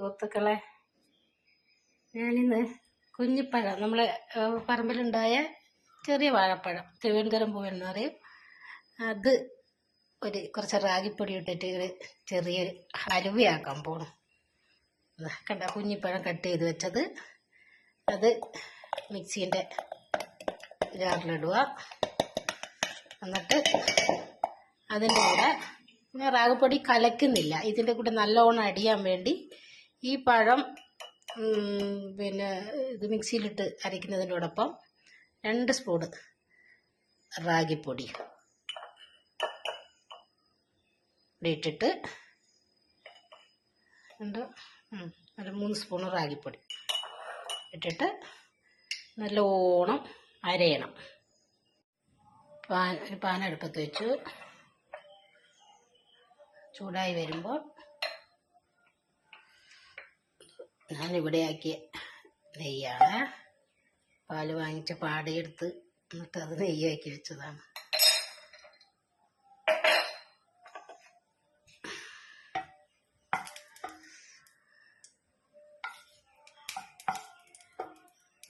സുഹൃത്തുക്കളെ, ഞാനിന്ന് കുഞ്ഞിപ്പഴം നമ്മളെ പറമ്പിലുണ്ടായ ചെറിയ വാഴപ്പഴം, തിരുവനന്തപുരം പൂവെന്ന് പറയും, അത് കുറച്ച് റാഗിപ്പൊടി ഇട്ടിട്ട് ഒരു ചെറിയൊരു ഹലുവയാക്കാൻ പോകണം. കണ്ട കുഞ്ഞിപ്പഴം കട്ട് ചെയ്ത് വെച്ചത്, അത് മിക്സീൻ്റെ ജാറിലിടുക. എന്നിട്ട് അതിൻ്റെ കൂടെ ഞാൻ റാഗിപ്പൊടി കലക്കുന്നില്ല, ഇതിൻ്റെ കൂടെ നല്ലോണം അടിയാൻ വേണ്ടി ഈ പഴം പിന്നെ ഇത് മിക്സിയിലിട്ട് അരയ്ക്കുന്നതിനോടൊപ്പം 2 സ്പൂണ് റാഗിപ്പൊടി ഇട്ടിട്ട് ഒരു 3 സ്പൂണ് റാഗിപ്പൊടി ഇട്ടിട്ട് നല്ലോണം അരയണം. ഒരു പാൻ അടുപ്പത്ത് വെച്ചു, ചൂടായി വരുമ്പോൾ ഞാനിവിടെ ആക്കിയ നെയ്യാണ്. പാല് വാങ്ങിച്ച പാടയെടുത്ത് എന്നിട്ട് അത് നെയ്യാക്കി വെച്ചതാണ്.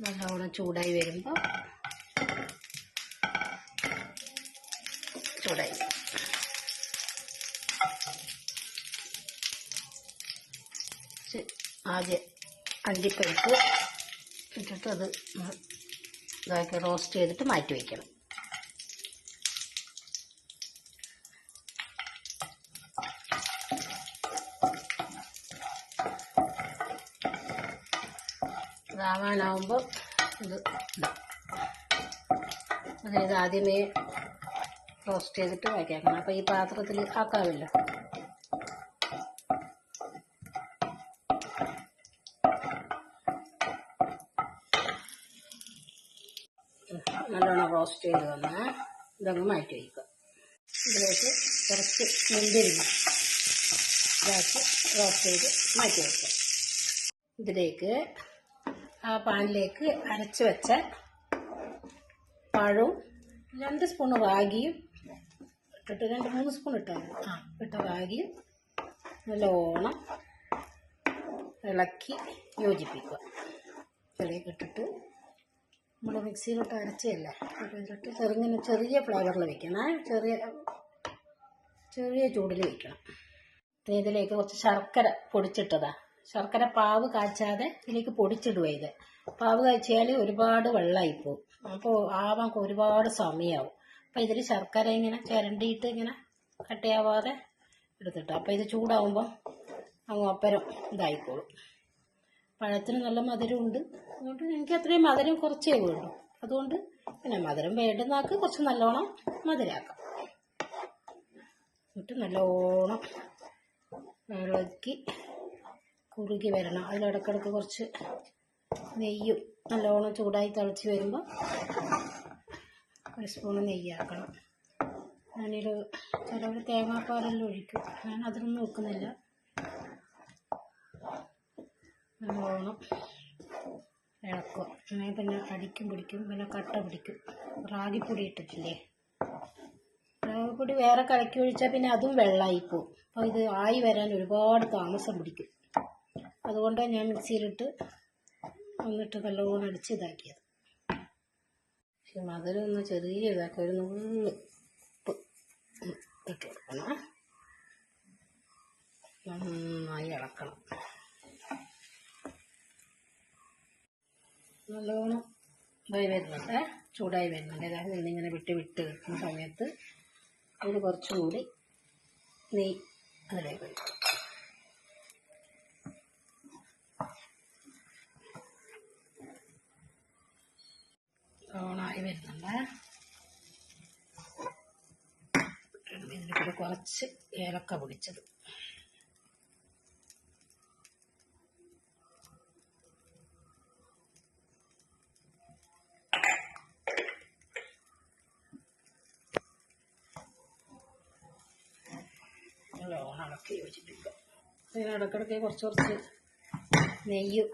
നല്ലോണം ചൂടായി വരുമ്പോൾ ആദ്യം അണ്ടിപ്പരിപ്പ് ഇട്ടിട്ട് അത് ഇതാക്കി റോസ്റ്റ് ചെയ്തിട്ട് മാറ്റി വയ്ക്കണം. ഇതാവാനാവുമ്പോൾ അതായത് ആദ്യമേ റോസ്റ്റ് ചെയ്തിട്ട് വയ്ക്കണം. അപ്പോൾ ഈ പാത്രത്തിൽ ആക്കാമല്ലോ. നല്ലോണം റോസ്റ്റ് ചെയ്ത് വന്ന് ഇതങ്ങ് മാറ്റി വയ്ക്കുക. ഇതിലേക്ക് കുറച്ച് മുന്തിരി ഇതാക്കി റോസ്റ്റ് ചെയ്ത് മാറ്റി വയ്ക്കുക. ഇതിലേക്ക് ആ പാനിലേക്ക് അരച്ച് വെച്ച പഴവും 2 സ്പൂണ് റാഗിയും ഇട്ടിട്ട് 2-3 സ്പൂൺ ഇട്ടാൽ ഇട്ട റാഗിയും നല്ലോണം ഇളക്കി യോജിപ്പിക്കുക. ഇതിലേക്ക് ഇട്ടിട്ട് നമ്മൾ മിക്സിയിലിട്ട് അരച്ചതല്ലേ, അതിലിട്ട് ചെറിയ ഫ്ലേവറിൽ വെക്കണം, ചെറിയ ചൂടിൽ വെക്കണം. ഇതിലേക്ക് കുറച്ച് ശർക്കര പൊടിച്ചിട്ടതാണ്. ശർക്കര പാവ് കാച്ചാതെ ഇതിലേക്ക് പൊടിച്ചിടുക. ഇത് പാവ് കാച്ചിയാൽ ഒരുപാട് വെള്ളമായിപ്പോവും, അപ്പോൾ ആവാൻ ഒരുപാട് സമയമാവും. അപ്പോൾ ഇതിൽ ശർക്കര ഇങ്ങനെ ചിരണ്ടിയിട്ട് ഇങ്ങനെ കട്ടയാവാതെ എടുത്തിട്ട്, അപ്പോൾ ഇത് ചൂടാവുമ്പോൾ അങ്ങ് ഒപ്പരം ഇതായിക്കോളും. പഴത്തിന് നല്ല മധുരമുണ്ട്, അതുകൊണ്ട് എനിക്ക് അത്രയും മധുരം കുറച്ചേ വേണ്ടു. അതുകൊണ്ട് പിന്നെ മധുരം വേണ്ടുന്നാക്ക് കുറച്ച് നല്ലോണം മധുരമാക്കാം. എന്നിട്ട് നല്ലോണം ഇളക്കി കുറുകി വരണം. അതിലിടക്കിടക്ക് കുറച്ച് നെയ്യും നല്ലോണം ചൂടായി തിളച്ച് വരുമ്പോൾ 1 സ്പൂണ് നെയ്യാക്കണം. ഞാനൊരു ചിലവർ തേങ്ങാപ്പാലെല്ലാം ഒഴിക്കും, ഞാൻ അതിനൊന്നും വെക്കുന്നില്ല. നല്ലോണം ഇളക്കുക. അങ്ങനെ പിന്നെ അടിക്കും പിടിക്കും, പിന്നെ കട്ട പിടിക്കും. റാഗിപ്പൊടി ഇട്ടിട്ടില്ലേ, റാഗിപ്പൊടി വേറെ കലക്കി ഒഴിച്ചാൽ പിന്നെ അതും വെള്ളമായിപ്പോവും. അപ്പോൾ ഇത് ആയി വരാൻ ഒരുപാട് താമസം പിടിക്കും. അതുകൊണ്ടാണ് ഞാൻ മിക്സിയിലിട്ട് വന്നിട്ട് നല്ലോണം അടിച്ച് ഇതാക്കിയത്. പക്ഷെ മധുരം ഒന്ന് ചെറിയ ഇതാക്കി ഒരു നുള്ളു ഉപ്പ് ഇട്ട് കൊടുക്കണം. നന്നായി ഇളക്കണം. നല്ലോണം ഇതായി വരുന്നുണ്ട്, ചൂടായി വരുന്നുണ്ട്. അതായത് നിന്നിങ്ങനെ വിട്ട് വെക്കുന്ന സമയത്ത് അതിൽ കുറച്ചും കൂടി നെയ്യ് അതിലേക്ക് ഒഴിക്കും. നല്ലോണമായി വരുന്നുണ്ട്. ഇതിൽ കൂടെ കുറച്ച് ഏലക്ക പൊടിച്ചത്, നല്ലോണം ഇളക്കി യോജിപ്പിക്കുക. ഇടയ്ക്കിടയ്ക്ക് കുറച്ച് നെയ്യ്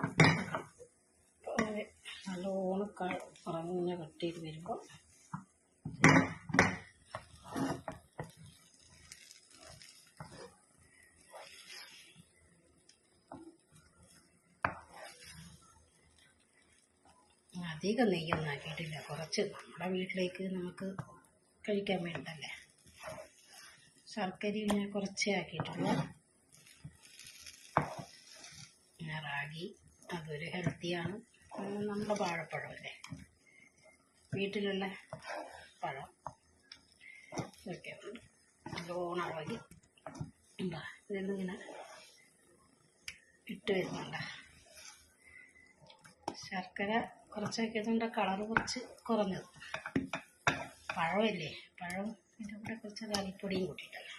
നല്ലോണം കുറഞ്ഞ കട്ട് ചെയ്ത് വരുമ്പോൾ അധികം നെയ്യൊന്നും ആക്കിയിട്ടില്ല, കുറച്ച് നമ്മുടെ വീട്ടിലേക്ക് നമുക്ക് കഴിക്കാൻ വേണ്ടല്ലേ. ശർക്കര ഞാൻ കുറച്ചേ ആക്കിയിട്ടുള്ളൂ. പിന്നെ റാഗി, അതൊരു ഹെൽത്തിയാണ്. നമ്മുടെ വാഴപ്പഴമല്ലേ, വീട്ടിലുള്ള പഴം, ഇതൊക്കെ നല്ലോണം ഇളകി എന്താ ഇതെന്നിങ്ങനെ ഇട്ട് വരുന്നുണ്ട്. ശർക്കര കുറച്ചാക്കിയതുകൊണ്ട് കളറ് കുറച്ച് കുറഞ്ഞത്. പഴമല്ലേ, പഴം ഇതിൻ്റെ കൂടെ കുറച്ച് റാഗിപ്പൊടിയും കൂട്ടിയിട്ടല്ല.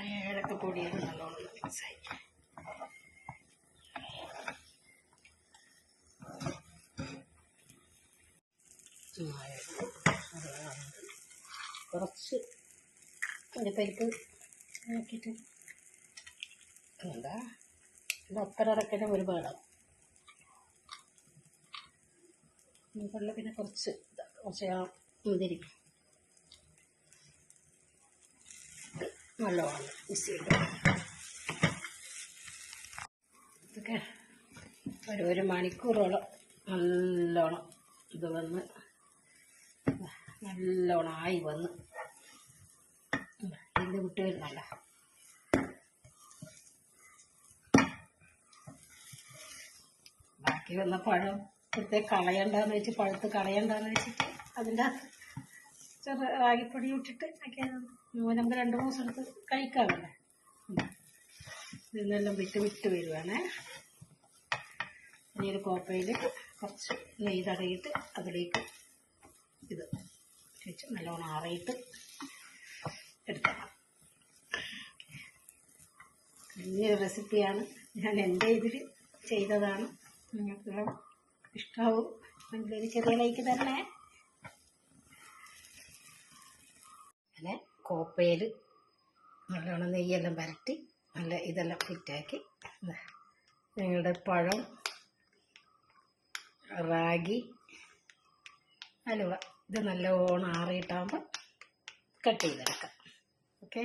ഏലക്കപ്പൊടിയത് നല്ലോണം മിക്സായി. കുറച്ച് അരിപ്പരിപ്പ് ആക്കിയിട്ട് എന്താ ഒപ്പരടക്കനെ ഒരുപാടാവും. മുകളിൽ പിന്നെ കുറച്ച് മുന്തിരി നല്ലോണം മിക്സ് ചെയ്ത് ഇതൊക്കെ ഒരു മണിക്കൂറോളം നല്ലോണം ഇത് വന്ന് നല്ലോണം ആയി വന്ന് ഇത് വിട്ട് വരുന്നുണ്ട. ബാക്കി വന്ന പഴം ഇപ്പോഴത്തെ കളയണ്ടെന്ന് വെച്ച്, പഴുത്ത് കളയണ്ടെന്ന് വെച്ചിട്ട് അതിൻ്റെ റാഗിപ്പൊടി ഇട്ടിട്ട് ആക്കിയത്. നമുക്ക് 2-3 ദിവസം എടുത്ത് കഴിക്കാമല്ലേ. ഇതെല്ലാം വിട്ട് വരുവാണേ. ഇനി ഒരു കോപ്പയിൽ കുറച്ച് നെയ്യ് തടയിട്ട് അതിലേക്ക് ഇത് വെച്ച് നല്ലോണം ആറിയിട്ട് എടുക്കണം. വലിയൊരു റെസിപ്പിയാണ്, ഞാൻ എൻ്റെ ഇതിൽ ചെയ്തതാണ്. നിങ്ങൾക്ക് ഇഷ്ടമാവും എങ്കിലൊരു ചെറിയ ലൈക്ക് തരണേ. അങ്ങനെ കോപ്പയിൽ നല്ലോണം നെയ്യെല്ലാം പരട്ടി നല്ല ഇതെല്ലാം ഫിറ്റാക്കി നിങ്ങളുടെ പഴം, റാഗി ഹലുവ ഇത് നല്ലോണം ആറിയിട്ടാകുമ്പോൾ കട്ട് ചെയ്തെടുക്കാം. ഓക്കെ.